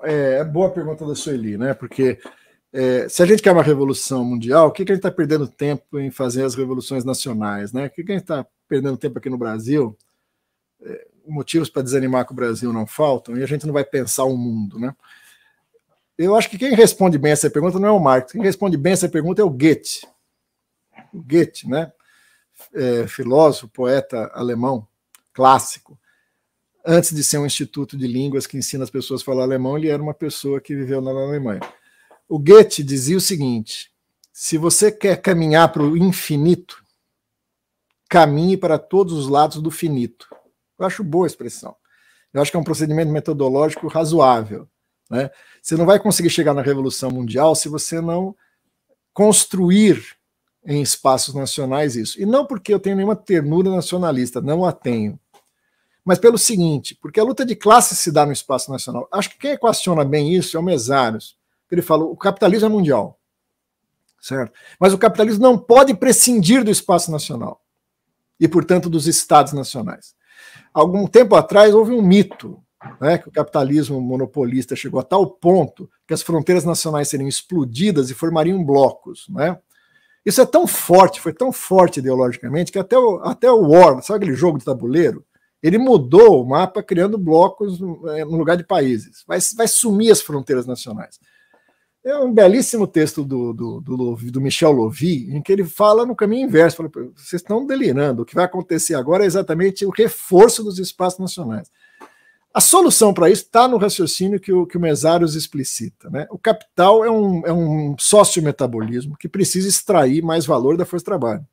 é boa a pergunta da Sueli, né? Porque se a gente quer uma revolução mundial, o que a gente está perdendo tempo em fazer as revoluções nacionais, né? O que a gente está perdendo tempo aqui no Brasil? Motivos para desanimar com o Brasil não faltam, e a gente não vai pensar o mundo, né? Eu acho que quem responde bem essa pergunta não é o Marx, quem responde bem essa pergunta é o Goethe. O Goethe, né? Filósofo, poeta alemão, clássico. Antes de ser um instituto de línguas que ensina as pessoas a falar alemão, ele era uma pessoa que viveu na Alemanha. O Goethe dizia o seguinte: se você quer caminhar para o infinito, caminhe para todos os lados do finito. Eu acho boa a expressão. Eu acho que é um procedimento metodológico razoável, né? Você não vai conseguir chegar na Revolução Mundial se você não construir em espaços nacionais isso. E não porque eu tenho nenhuma ternura nacionalista, não a tenho. Mas pelo seguinte, porque a luta de classe se dá no espaço nacional. Acho que quem equaciona bem isso é o Mesários. Ele fala, o capitalismo é mundial, certo? Mas o capitalismo não pode prescindir do espaço nacional e, portanto, dos estados nacionais. Algum tempo atrás houve um mito, né, que o capitalismo monopolista chegou a tal ponto que as fronteiras nacionais seriam explodidas e formariam blocos, né? Isso é tão forte, foi tão forte ideologicamente, que até o War, sabe aquele jogo de tabuleiro? Ele mudou o mapa criando blocos no lugar de países. Vai sumir as fronteiras nacionais. É um belíssimo texto do Michel Lovy, em que ele fala no caminho inverso. Fala, vocês estão delirando. O que vai acontecer agora é exatamente o reforço dos espaços nacionais. A solução para isso está no raciocínio que o Mesários explicita, né? O capital é um sócio-metabolismo que precisa extrair mais valor da força de trabalho.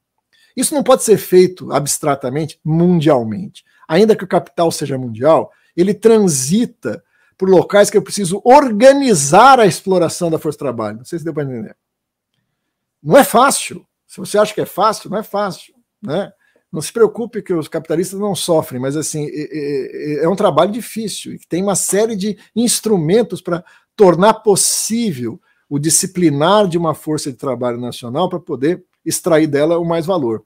Isso não pode ser feito abstratamente, mundialmente. Ainda que o capital seja mundial, ele transita por locais que eu preciso organizar a exploração da força de trabalho. Não sei se deu para entender. Não é fácil. Se você acha que é fácil, não é fácil, né? Não se preocupe que os capitalistas não sofrem, mas assim, é um trabalho difícil e tem uma série de instrumentos para tornar possível o disciplinar de uma força de trabalho nacional para poder extrair dela o mais valor.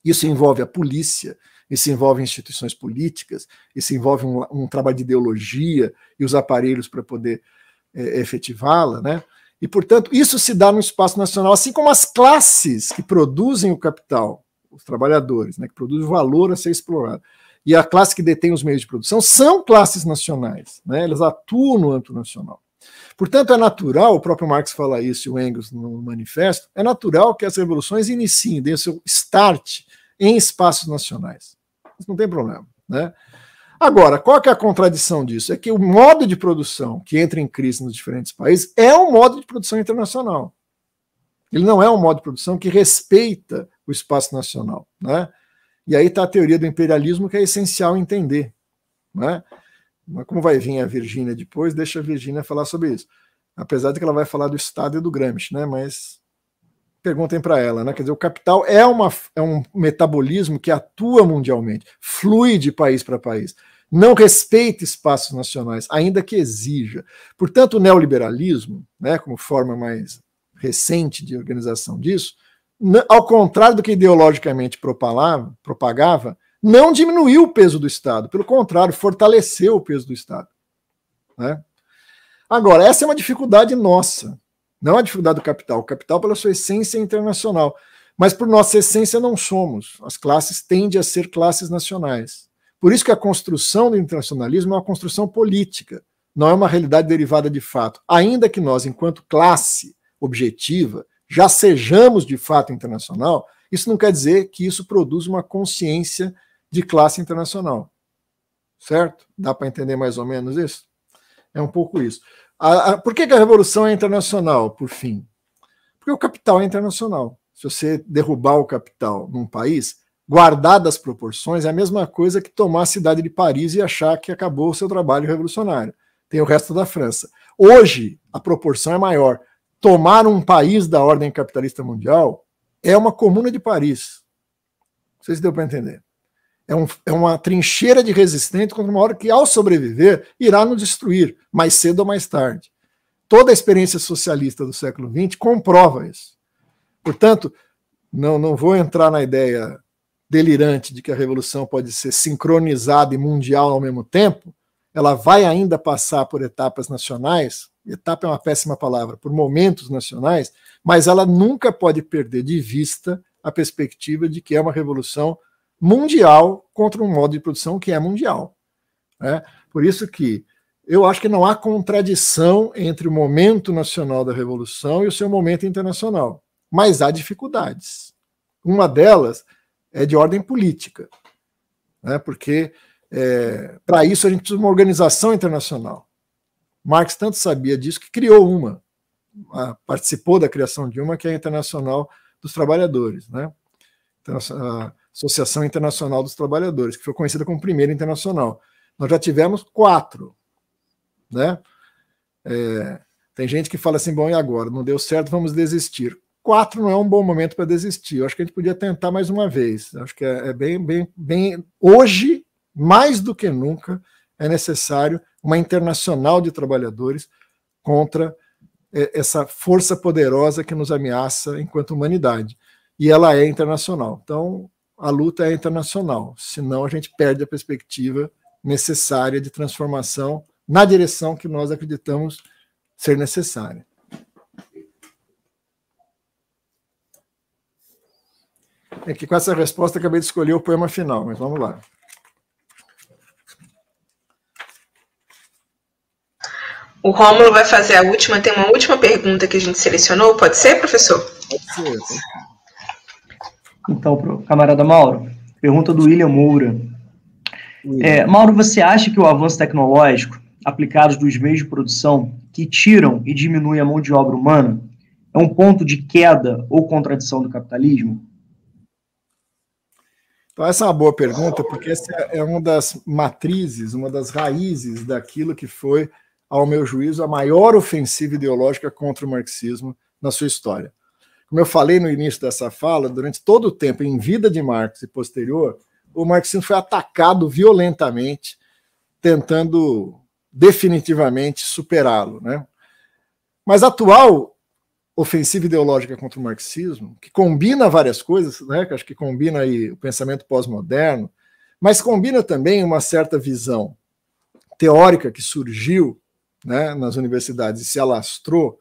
Isso envolve a polícia, isso envolve instituições políticas, isso envolve um trabalho de ideologia e os aparelhos para poder efetivá-la, né? E, portanto, isso se dá no espaço nacional, assim como as classes que produzem o capital, os trabalhadores, né, que produzem o valor a ser explorado, e a classe que detém os meios de produção, são classes nacionais, né? Elas atuam no âmbito nacional. Portanto, é natural, o próprio Marx fala isso e o Engels no manifesto, é natural que as revoluções iniciem, deem o seu start em espaços nacionais. Isso não tem problema, né? Agora, qual que é a contradição disso? É que o modo de produção que entra em crise nos diferentes países é um modo de produção internacional. Ele não é um modo de produção que respeita o espaço nacional, né? E aí está a teoria do imperialismo que é essencial entender, né? Mas como vai vir a Virgínia depois, deixa a Virgínia falar sobre isso. Apesar de que ela vai falar do Estado e do Gramsci, né? Mas perguntem para ela, né? Quer dizer, o capital é um metabolismo que atua mundialmente, flui de país para país, não respeita espaços nacionais, ainda que exija. Portanto, o neoliberalismo, né, como forma mais recente de organização disso, ao contrário do que ideologicamente propagava, não diminuiu o peso do Estado, pelo contrário, fortaleceu o peso do Estado, né? Agora, essa é uma dificuldade nossa, não a dificuldade do capital. O capital, pela sua essência, é internacional, mas por nossa essência não somos. As classes tendem a ser classes nacionais. Por isso que a construção do internacionalismo é uma construção política, não é uma realidade derivada de fato, ainda que nós, enquanto classe objetiva, já sejamos de fato internacional. Isso não quer dizer que isso produz uma consciência de classe internacional. Certo? Dá para entender mais ou menos isso? É um pouco isso. Por que a revolução é internacional, por fim? Porque o capital é internacional. Se você derrubar o capital num país, guardadas as proporções, é a mesma coisa que tomar a cidade de Paris e achar que acabou o seu trabalho revolucionário. Tem o resto da França. Hoje, a proporção é maior. Tomar um país da ordem capitalista mundial é uma comuna de Paris. Não sei se deu para entender. É uma trincheira de resistente contra uma hora que, ao sobreviver, irá nos destruir, mais cedo ou mais tarde. Toda a experiência socialista do século XX comprova isso. Portanto, não vou entrar na ideia delirante de que a revolução pode ser sincronizada e mundial ao mesmo tempo. ela vai ainda passar por etapas nacionais, etapa é uma péssima palavra, por momentos nacionais, mas ela nunca pode perder de vista a perspectiva de que é uma revolução mundial contra um modo de produção que é mundial. Né? Por isso que eu acho que não há contradição entre o momento nacional da revolução e o seu momento internacional, mas há dificuldades. Uma delas é de ordem política, né? Porque para isso a gente precisa de uma organização internacional. Marx tanto sabia disso que criou uma, participou da criação de uma, que é a Internacional dos Trabalhadores, né? A Associação Internacional dos Trabalhadores, que foi conhecida como Primeira Internacional. Nós já tivemos 4, né? Tem gente que fala assim, bom, e agora? Não deu certo, vamos desistir. 4 não é um bom momento para desistir. Eu acho que a gente podia tentar mais uma vez. Eu acho que é bem... Hoje, mais do que nunca, é necessário uma internacional de trabalhadores contra essa força poderosa que nos ameaça enquanto humanidade. E ela é internacional. Então, a luta é internacional. Senão, a gente perde a perspectiva necessária de transformação na direção que nós acreditamos ser necessária. É que com essa resposta acabei de escolher o poema final, mas vamos lá. O Rômulo vai fazer a última, tem uma última pergunta que a gente selecionou, pode ser, professor? Pode ser. Então, pro camarada Mauro, pergunta do William Moura. Mauro, você acha que o avanço tecnológico, aplicados dos meios de produção, que tiram e diminuem a mão de obra humana, é um ponto de queda ou contradição do capitalismo? Então, essa é uma boa pergunta, porque essa é uma das matrizes, uma das raízes daquilo que foi, ao meu juízo, a maior ofensiva ideológica contra o marxismo na sua história. Como eu falei no início dessa fala, durante todo o tempo, em vida de Marx e posterior, o marxismo foi atacado violentamente, tentando definitivamente superá-lo, né? Mas a atual ofensiva ideológica contra o marxismo, que combina várias coisas, né? Que acho que combina aí o pensamento pós-moderno, mas combina também uma certa visão teórica que surgiu, né, nas universidades e se alastrou,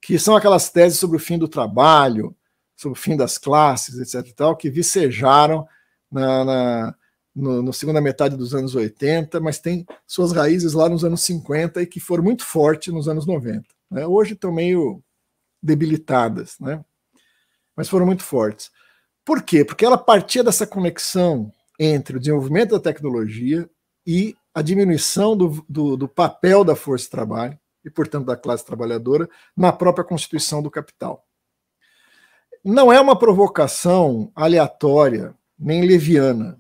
que são aquelas teses sobre o fim do trabalho, sobre o fim das classes, etc. e tal, que vicejaram na segunda metade dos anos 80, mas tem suas raízes lá nos anos 50 e que foram muito fortes nos anos 90. Né? Hoje estão meio debilitadas, né? Mas foram muito fortes. Por quê? Porque ela partia dessa conexão entre o desenvolvimento da tecnologia e a diminuição do papel da força de trabalho, e, portanto, da classe trabalhadora, na própria constituição do capital. Não é uma provocação aleatória, nem leviana,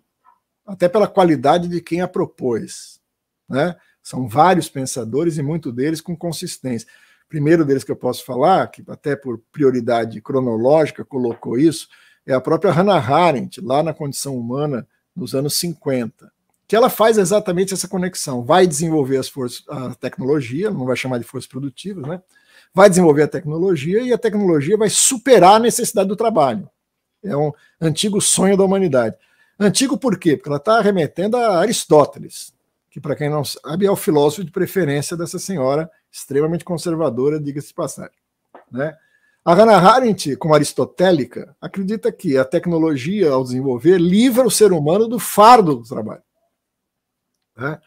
até pela qualidade de quem a propôs. Né? São vários pensadores e muitos deles com consistência. O primeiro deles que eu posso falar, que até por prioridade cronológica colocou isso, é a própria Hannah Arendt, lá na Condição Humana, nos anos 50. Que ela faz exatamente essa conexão, vai desenvolver a tecnologia, não vai chamar de forças produtivas, né? Vai desenvolver a tecnologia e a tecnologia vai superar a necessidade do trabalho. É um antigo sonho da humanidade. Antigo por quê? Porque ela está remetendo a Aristóteles, que, para quem não sabe, é o filósofo de preferência dessa senhora, extremamente conservadora, diga-se de passagem. Né? A Hannah Arendt, como aristotélica, acredita que a tecnologia, ao desenvolver, livra o ser humano do fardo do trabalho. Né?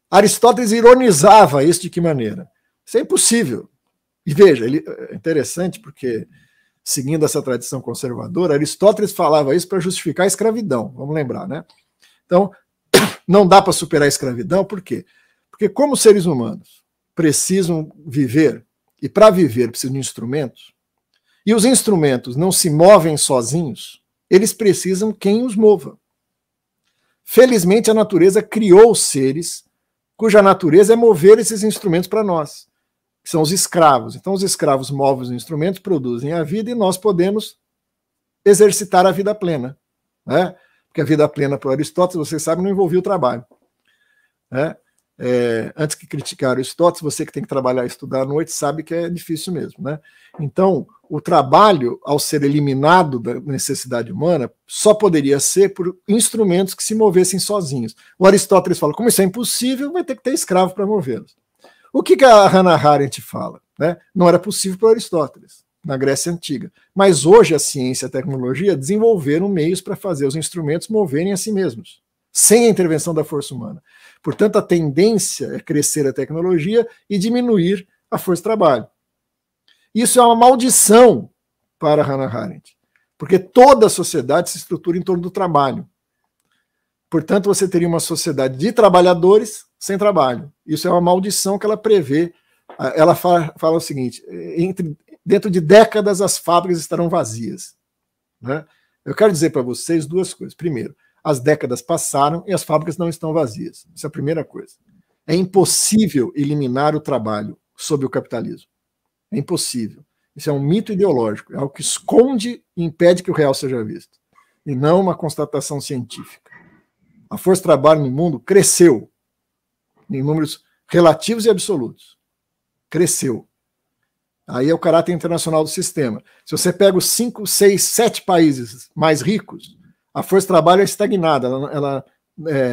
Aristóteles ironizava isso de que maneira? Isso é impossível. E veja, é interessante porque, seguindo essa tradição conservadora, Aristóteles falava isso para justificar a escravidão, vamos lembrar, né? Então, não dá para superar a escravidão, por quê? Porque como seres humanos precisam viver, e para viver precisam de instrumentos, e os instrumentos não se movem sozinhos, eles precisam quem os mova. Felizmente, a natureza criou seres cuja natureza é mover esses instrumentos para nós, que são os escravos. Então, os escravos movem os instrumentos, produzem a vida e nós podemos exercitar a vida plena. Né? Porque a vida plena, para Aristóteles, vocês sabem, não envolvia o trabalho. Né? antes que criticar Aristóteles, você que tem que trabalhar e estudar à noite sabe que é difícil mesmo, né? Então, o trabalho, ao ser eliminado da necessidade humana, só poderia ser por instrumentos que se movessem sozinhos. O Aristóteles fala, como isso é impossível, vai ter que ter escravo para movê-los. O que a Hannah Arendt fala? Né? Não era possível para Aristóteles, na Grécia Antiga. Mas hoje a ciência e a tecnologia desenvolveram meios para fazer os instrumentos moverem a si mesmos, sem a intervenção da força humana. Portanto, a tendência é crescer a tecnologia e diminuir a força de trabalho. Isso é uma maldição para Hannah Arendt, porque toda a sociedade se estrutura em torno do trabalho. Portanto, você teria uma sociedade de trabalhadores sem trabalho. Isso é uma maldição que ela prevê. Ela fala o seguinte, dentro de décadas as fábricas estarão vazias. Né? Eu quero dizer para vocês duas coisas. Primeiro, as décadas passaram e as fábricas não estão vazias. Essa é a primeira coisa. É impossível eliminar o trabalho sob o capitalismo. É impossível. Isso é um mito ideológico, é algo que esconde e impede que o real seja visto, e não uma constatação científica. A força de trabalho no mundo cresceu, em números relativos e absolutos. Cresceu. Aí é o caráter internacional do sistema. Se você pega os 5, 6, 7 países mais ricos, a força de trabalho é estagnada, ela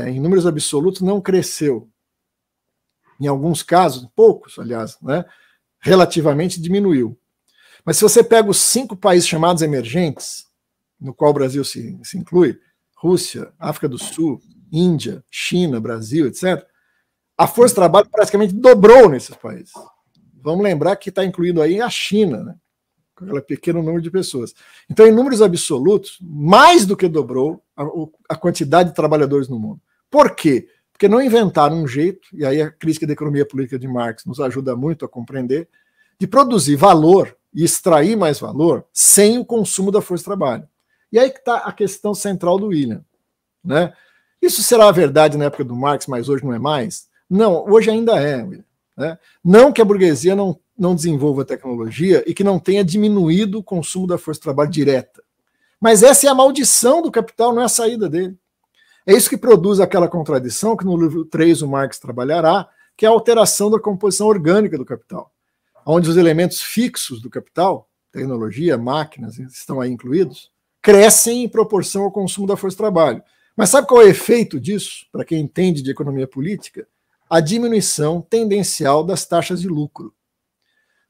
em números absolutos, não cresceu. Em alguns casos, poucos, aliás, né? Relativamente diminuiu. Mas se você pega os 5 países chamados emergentes, no qual o Brasil se inclui, Rússia, África do Sul, Índia, China, Brasil, etc., a força de trabalho praticamente dobrou nesses países. Vamos lembrar que está incluído aí a China, né? Com aquele pequeno número de pessoas. Então, em números absolutos, mais do que dobrou a quantidade de trabalhadores no mundo. Por quê? Porque não inventaram um jeito, e aí a crítica da economia política de Marx nos ajuda muito a compreender, de produzir valor e extrair mais valor sem o consumo da força de trabalho. E aí que está a questão central do William. Né? Isso será a verdade na época do Marx, mas hoje não é mais? Não, hoje ainda é, William. Né? Não que a burguesia não desenvolva tecnologia e que não tenha diminuído o consumo da força de trabalho direta. Mas essa é a maldição do capital, não é a saída dele. É isso que produz aquela contradição que no livro 3 o Marx trabalhará, que é a alteração da composição orgânica do capital, onde os elementos fixos do capital, tecnologia, máquinas, estão aí incluídos, crescem em proporção ao consumo da força de trabalho. Mas sabe qual é o efeito disso, para quem entende de economia política? A diminuição tendencial das taxas de lucro.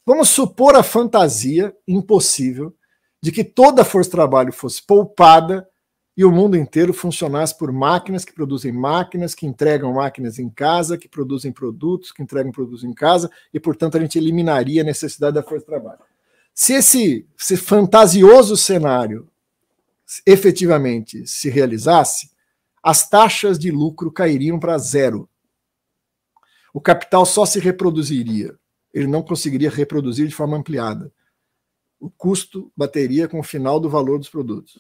Vamos supor a fantasia impossível de que toda a força de trabalho fosse poupada e o mundo inteiro funcionasse por máquinas que produzem máquinas, que entregam máquinas em casa, que produzem produtos, que entregam produtos em casa, e, portanto, a gente eliminaria a necessidade da força de trabalho. Se esse fantasioso cenário efetivamente se realizasse, as taxas de lucro cairiam para zero. O capital só se reproduziria, ele não conseguiria reproduzir de forma ampliada. O custo bateria com o final do valor dos produtos.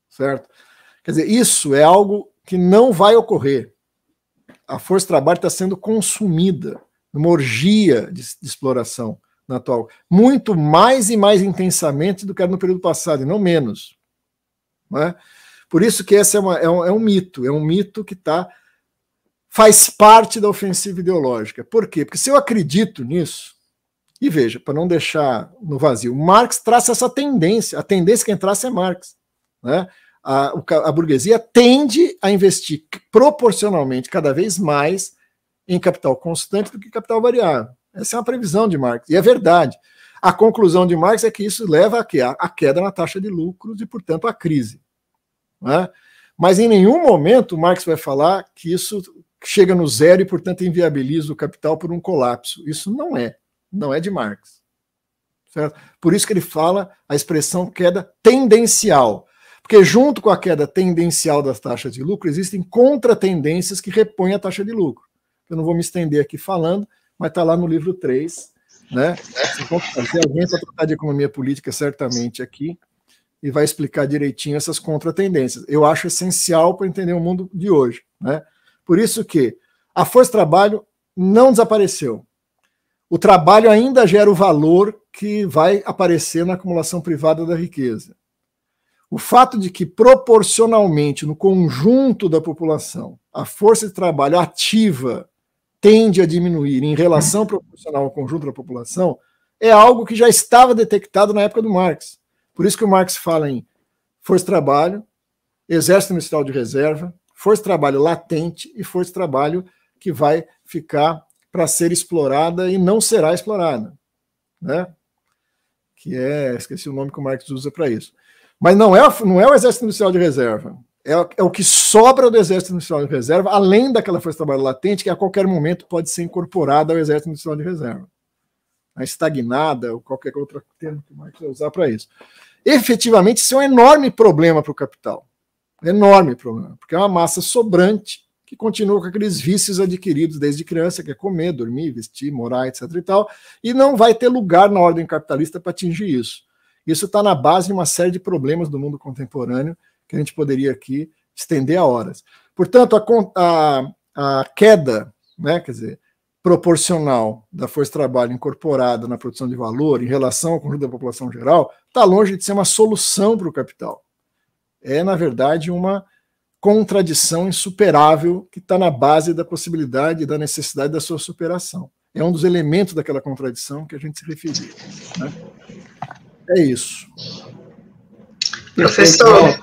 Certo? Quer dizer, isso é algo que não vai ocorrer. A força de trabalho está sendo consumida numa orgia de exploração na atual, muito mais e mais intensamente do que era no período passado, e não menos. Não é? Por isso que esse é um mito que faz parte da ofensiva ideológica. Por quê? Porque se eu acredito nisso, e veja, para não deixar no vazio, Marx traça essa tendência, a tendência que entrasse é Marx. Né? A burguesia tende a investir proporcionalmente cada vez mais em capital constante do que capital variável. Essa é uma previsão de Marx, e é verdade. A conclusão de Marx é que isso leva a queda na taxa de lucros e, portanto, à crise. Né? Mas em nenhum momento Marx vai falar que isso chega no zero e, portanto, inviabiliza o capital por um colapso. Isso não é de Marx. Certo? Por isso que ele fala a expressão queda tendencial. Porque junto com a queda tendencial das taxas de lucro, existem contratendências que repõem a taxa de lucro. Eu não vou me estender aqui falando, mas está lá no livro 3. Né? Se alguém para tratar de economia política certamente aqui, e vai explicar direitinho essas contratendências. Eu acho essencial para entender o mundo de hoje. Né? Por isso que a força de trabalho não desapareceu. O trabalho ainda gera o valor que vai aparecer na acumulação privada da riqueza. O fato de que, proporcionalmente, no conjunto da população, a força de trabalho ativa tende a diminuir em relação proporcional ao conjunto da população é algo que já estava detectado na época do Marx. Por isso que o Marx fala em força-trabalho, exército industrial de reserva, força-trabalho latente e força-trabalho que vai ficar para ser explorada e não será explorada, né? Que esqueci o nome que o Marx usa para isso. Mas não é o exército industrial de reserva, é o que sobra do exército industrial de reserva, além daquela força-trabalho latente que a qualquer momento pode ser incorporada ao exército industrial de reserva. A estagnada ou qualquer outro termo que o Marx vai usar para isso. Efetivamente, isso é um enorme problema para o capital. Enorme problema, porque é uma massa sobrante que continua com aqueles vícios adquiridos desde criança, que é comer, dormir, vestir, morar, etc. e tal, e não vai ter lugar na ordem capitalista para atingir isso. Isso está na base de uma série de problemas do mundo contemporâneo que a gente poderia aqui estender a horas. Portanto, a queda, né, quer dizer, proporcional da força-trabalho incorporada na produção de valor em relação ao conjunto da população geral está longe de ser uma solução para o capital. É, na verdade, uma contradição insuperável que está na base da possibilidade e da necessidade da sua superação. É um dos elementos daquela contradição que a gente se referia, né? É isso. Professor,